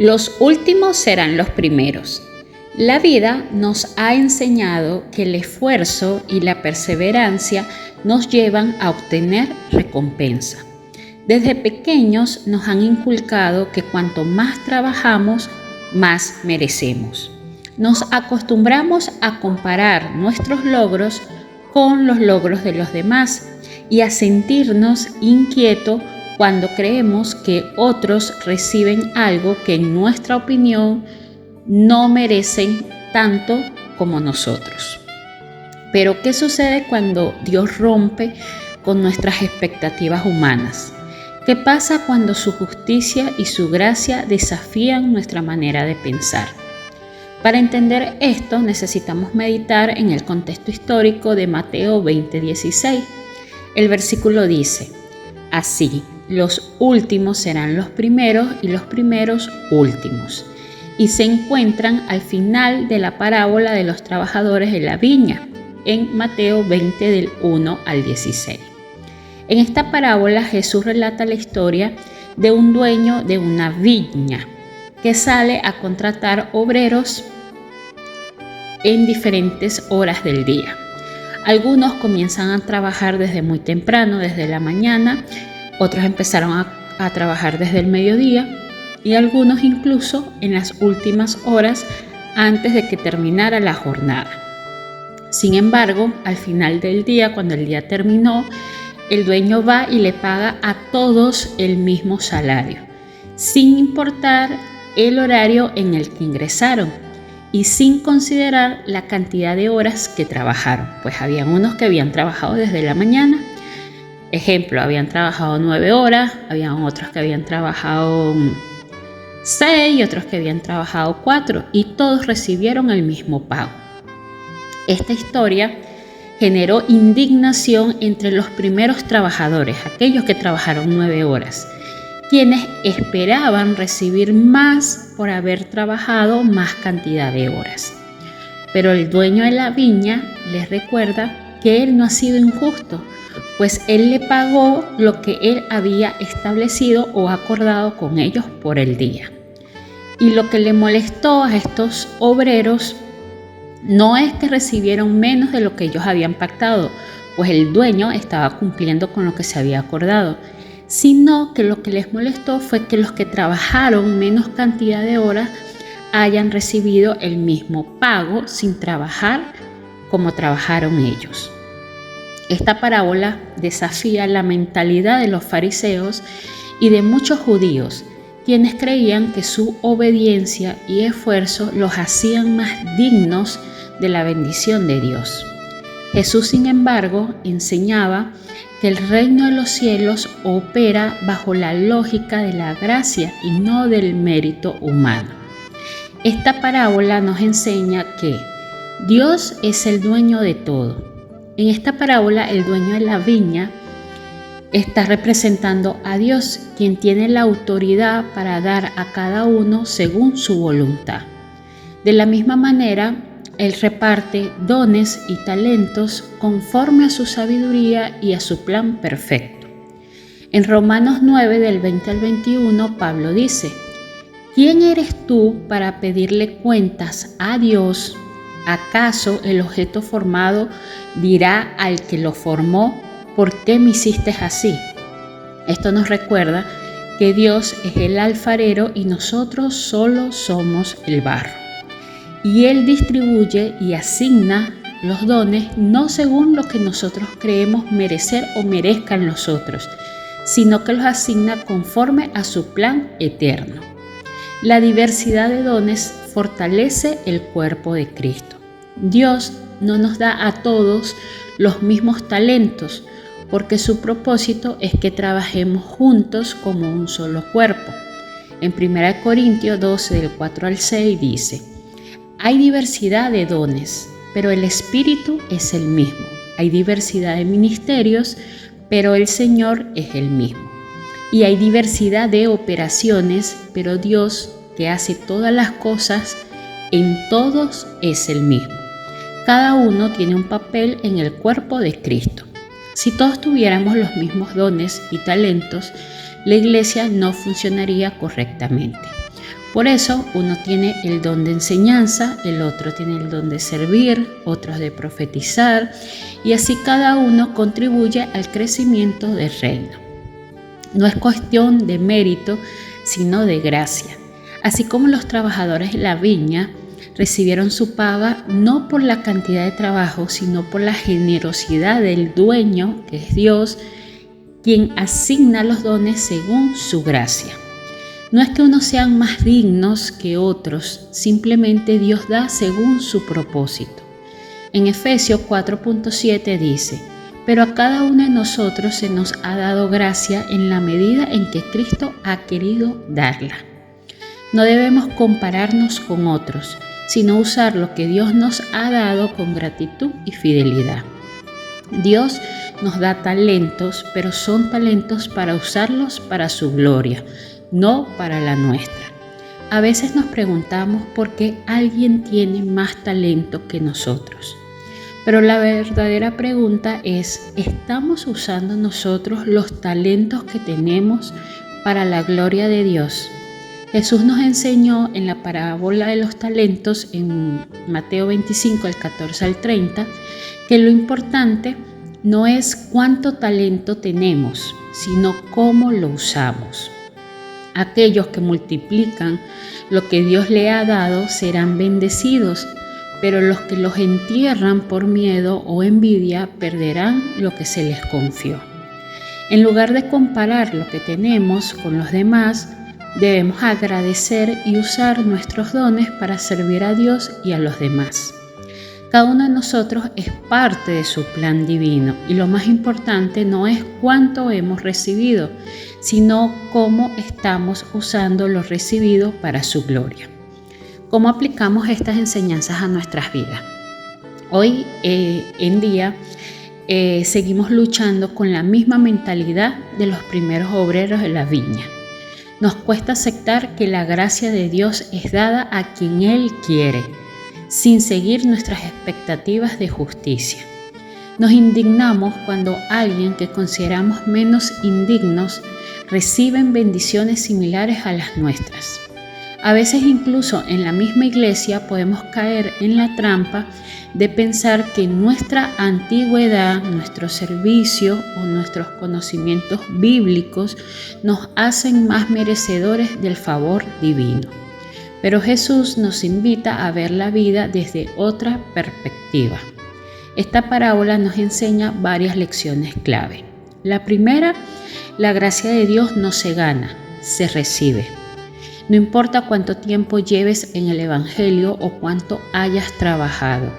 Los últimos serán los primeros. La vida nos ha enseñado que el esfuerzo y la perseverancia nos llevan a obtener recompensa. Desde pequeños nos han inculcado que cuanto más trabajamos, más merecemos. Nos acostumbramos a comparar nuestros logros con los logros de los demás y a sentirnos inquietos cuando creemos que otros reciben algo que en nuestra opinión no merecen tanto como nosotros. Pero ¿qué sucede cuando Dios rompe con nuestras expectativas humanas? ¿Qué pasa cuando su justicia y su gracia desafían nuestra manera de pensar? Para entender esto necesitamos meditar en el contexto histórico de Mateo 20:16. El versículo dice: así, los últimos serán los primeros y los primeros últimos. Y se encuentran al final de la parábola de los trabajadores de la viña, en Mateo 20 del 1 al 16. En esta parábola Jesús relata la historia de un dueño de una viña que sale a contratar obreros en diferentes horas del día. Algunos comienzan a trabajar desde muy temprano, desde la mañana, otros empezaron a trabajar desde el mediodía y algunos incluso en las últimas horas antes de que terminara la jornada. Sin embargo, al final del día, cuando el día terminó, el dueño va y le paga a todos el mismo salario, sin importar el horario en el que ingresaron y sin considerar la cantidad de horas que trabajaron. Pues habían unos que habían trabajado desde la mañana. Ejemplo, habían trabajado 9 horas, habían otros que habían trabajado 6 y otros que habían trabajado 4 y todos recibieron el mismo pago. Esta historia generó indignación entre los primeros trabajadores, aquellos que trabajaron 9 horas, quienes esperaban recibir más por haber trabajado más cantidad de horas. Pero el dueño de la viña les recuerda que él no ha sido injusto, pues él le pagó lo que él había establecido o acordado con ellos por el día. Y lo que le molestó a estos obreros no es que recibieron menos de lo que ellos habían pactado, pues el dueño estaba cumpliendo con lo que se había acordado, sino que lo que les molestó fue que los que trabajaron menos cantidad de horas hayan recibido el mismo pago sin trabajar como trabajaron ellos. Esta parábola desafía la mentalidad de los fariseos y de muchos judíos, quienes creían que su obediencia y esfuerzo los hacían más dignos de la bendición de Dios. Jesús, sin embargo, enseñaba que el reino de los cielos opera bajo la lógica de la gracia y no del mérito humano. Esta parábola nos enseña que Dios es el dueño de todo. En esta parábola, el dueño de la viña está representando a Dios, quien tiene la autoridad para dar a cada uno según su voluntad. De la misma manera, Él reparte dones y talentos conforme a su sabiduría y a su plan perfecto. En Romanos 9, del 20 al 21, Pablo dice: ¿quién eres tú para pedirle cuentas a Dios? ¿Acaso el objeto formado dirá al que lo formó: ¿por qué me hiciste así? Esto nos recuerda que Dios es el alfarero y nosotros solo somos el barro. Y Él distribuye y asigna los dones no según lo que nosotros creemos merecer o merezcan los otros, sino que los asigna conforme a su plan eterno. La diversidad de dones fortalece el cuerpo de Cristo. Dios no nos da a todos los mismos talentos, porque su propósito es que trabajemos juntos como un solo cuerpo. En 1 Corintios 12, del 4 al 6 dice: hay diversidad de dones, pero el Espíritu es el mismo. Hay diversidad de ministerios, pero el Señor es el mismo. Y hay diversidad de operaciones, pero Dios, que hace todas las cosas, en todos es el mismo. Cada uno tiene un papel en el cuerpo de Cristo. Si todos tuviéramos los mismos dones y talentos, la iglesia no funcionaría correctamente. Por eso uno tiene el don de enseñanza, el otro tiene el don de servir, otros de profetizar, y así cada uno contribuye al crecimiento del reino. No es cuestión de mérito, sino de gracia. Así como los trabajadores de la viña recibieron su paga no por la cantidad de trabajo, sino por la generosidad del dueño, que es Dios, quien asigna los dones según su gracia. No es que unos sean más dignos que otros, simplemente Dios da según su propósito. En Efesios 4.7 dice: pero a cada uno de nosotros se nos ha dado gracia en la medida en que Cristo ha querido darla. No debemos compararnos con otros, sino usar lo que Dios nos ha dado con gratitud y fidelidad. Dios nos da talentos, pero son talentos para usarlos para su gloria, no para la nuestra. A veces nos preguntamos por qué alguien tiene más talento que nosotros. Pero la verdadera pregunta es: ¿estamos usando nosotros los talentos que tenemos para la gloria de Dios? Jesús nos enseñó en la parábola de los talentos en Mateo 25, del 14 al 30, que lo importante no es cuánto talento tenemos, sino cómo lo usamos. Aquellos que multiplican lo que Dios le ha dado serán bendecidos, pero los que los entierran por miedo o envidia perderán lo que se les confió. En lugar de comparar lo que tenemos con los demás, debemos agradecer y usar nuestros dones para servir a Dios y a los demás. Cada uno de nosotros es parte de su plan divino y lo más importante no es cuánto hemos recibido, sino cómo estamos usando lo recibido para su gloria. ¿Cómo aplicamos estas enseñanzas a nuestras vidas? Hoy en día seguimos luchando con la misma mentalidad de los primeros obreros de la viña. Nos cuesta aceptar que la gracia de Dios es dada a quien Él quiere, sin seguir nuestras expectativas de justicia. Nos indignamos cuando alguien que consideramos menos indignos reciben bendiciones similares a las nuestras. A veces incluso en la misma iglesia podemos caer en la trampa de pensar que nuestra antigüedad, nuestro servicio o nuestros conocimientos bíblicos nos hacen más merecedores del favor divino. Pero Jesús nos invita a ver la vida desde otra perspectiva. Esta parábola nos enseña varias lecciones clave. La primera, la gracia de Dios no se gana, se recibe. No importa cuánto tiempo lleves en el Evangelio o cuánto hayas trabajado.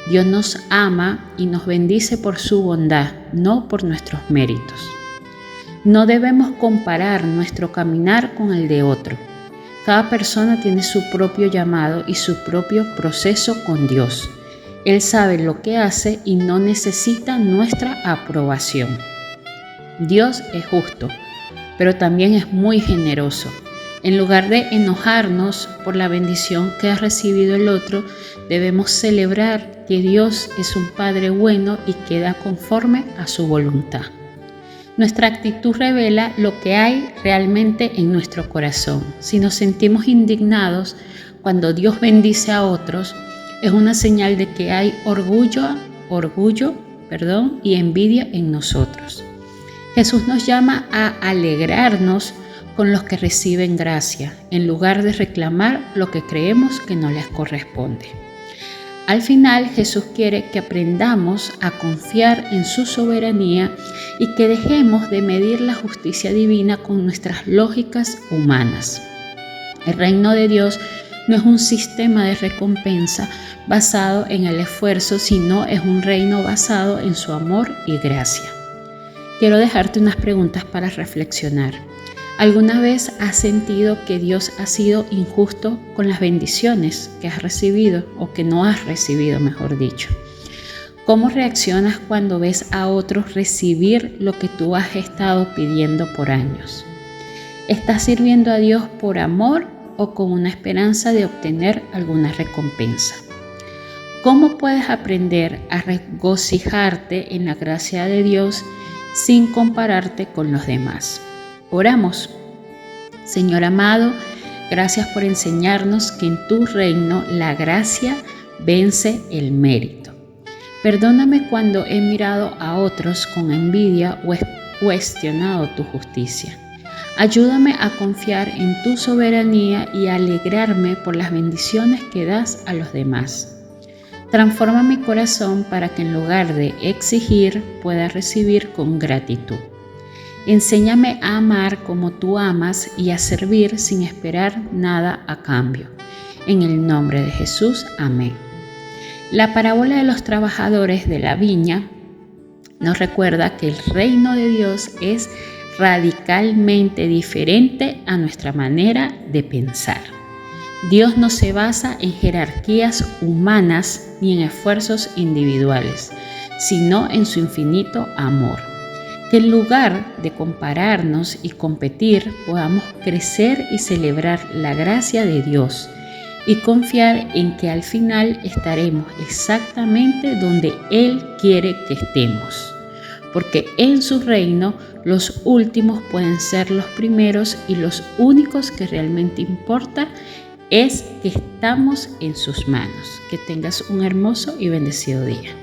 Dios nos ama y nos bendice por su bondad, no por nuestros méritos. No debemos comparar nuestro caminar con el de otro. Cada persona tiene su propio llamado y su propio proceso con Dios. Él sabe lo que hace y no necesita nuestra aprobación. Dios es justo, pero también es muy generoso. En lugar de enojarnos por la bendición que ha recibido el otro, debemos celebrar que Dios es un Padre bueno y que da conforme a su voluntad. Nuestra actitud revela lo que hay realmente en nuestro corazón. Si nos sentimos indignados cuando Dios bendice a otros, es una señal de que hay orgullo y envidia en nosotros. Jesús nos llama a alegrarnos con los que reciben gracia, en lugar de reclamar lo que creemos que no les corresponde. Al final, Jesús quiere que aprendamos a confiar en su soberanía y que dejemos de medir la justicia divina con nuestras lógicas humanas. El reino de Dios no es un sistema de recompensa basado en el esfuerzo, sino es un reino basado en su amor y gracia. Quiero dejarte unas preguntas para reflexionar. ¿Alguna vez has sentido que Dios ha sido injusto con las bendiciones que has recibido o que no has recibido, mejor dicho? ¿Cómo reaccionas cuando ves a otros recibir lo que tú has estado pidiendo por años? ¿Estás sirviendo a Dios por amor o con una esperanza de obtener alguna recompensa? ¿Cómo puedes aprender a regocijarte en la gracia de Dios sin compararte con los demás? Oramos. Señor amado, Gracias por enseñarnos que en tu reino la gracia vence el mérito. Perdóname cuando he mirado a otros con envidia o he cuestionado tu justicia. Ayúdame a confiar en tu soberanía y a alegrarme por las bendiciones que das a los demás. Transforma mi corazón para que en lugar de exigir pueda recibir con gratitud. Enséñame a amar como tú amas y a servir sin esperar nada a cambio. En el nombre de Jesús, amén. La parábola de los trabajadores de la viña nos recuerda que el reino de Dios es radicalmente diferente a nuestra manera de pensar. Dios no se basa en jerarquías humanas ni en esfuerzos individuales, sino en su infinito amor. Que en lugar de compararnos y competir, podamos crecer y celebrar la gracia de Dios y confiar en que al final estaremos exactamente donde Él quiere que estemos. Porque en su reino los últimos pueden ser los primeros y los únicos que realmente importa es que estamos en sus manos. Que tengas un hermoso y bendecido día.